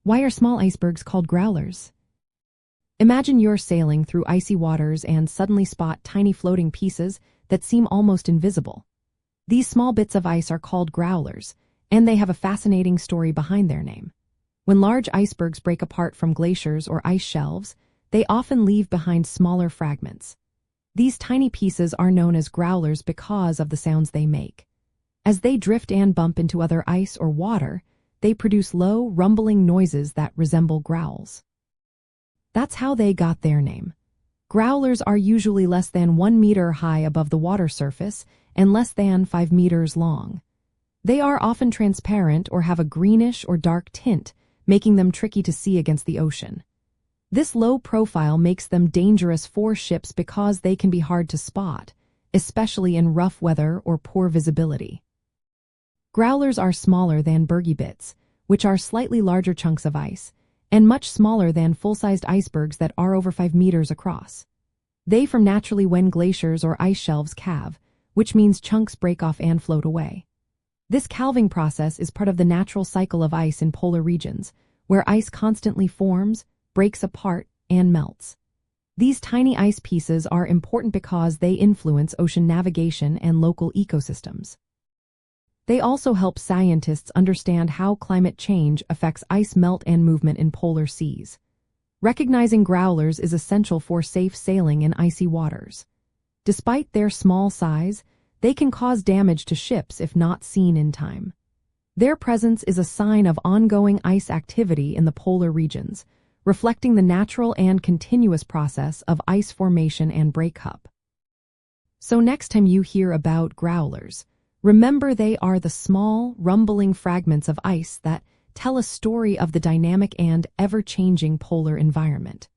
Why are small icebergs called growlers? Imagine you're sailing through icy waters and suddenly spot tiny floating pieces that seem almost invisible. These small bits of ice are called growlers, and they have a fascinating story behind their name. When large icebergs break apart from glaciers or ice shelves, they often leave behind smaller fragments. These tiny pieces are known as growlers because of the sounds they make. As they drift and bump into other ice or water, they produce low, rumbling noises that resemble growls. That's how they got their name. Growlers are usually less than 1 meter high above the water surface and less than 5 meters long. They are often transparent or have a greenish or dark tint, making them tricky to see against the ocean. This low profile makes them dangerous for ships because they can be hard to spot, especially in rough weather or poor visibility. Growlers are smaller than bergy bits, which are slightly larger chunks of ice, and much smaller than full-sized icebergs that are over 5 meters across. They form naturally when glaciers or ice shelves calve, which means chunks break off and float away. This calving process is part of the natural cycle of ice in polar regions, where ice constantly forms, breaks apart, and melts. These tiny ice pieces are important because they influence ocean navigation and local ecosystems. They also help scientists understand how climate change affects ice melt and movement in polar seas. Recognizing growlers is essential for safe sailing in icy waters. Despite their small size, they can cause damage to ships if not seen in time. Their presence is a sign of ongoing ice activity in the polar regions, reflecting the natural and continuous process of ice formation and breakup. So next time you hear about growlers, remember they are the small, rumbling fragments of ice that tell a story of the dynamic and ever-changing polar environment.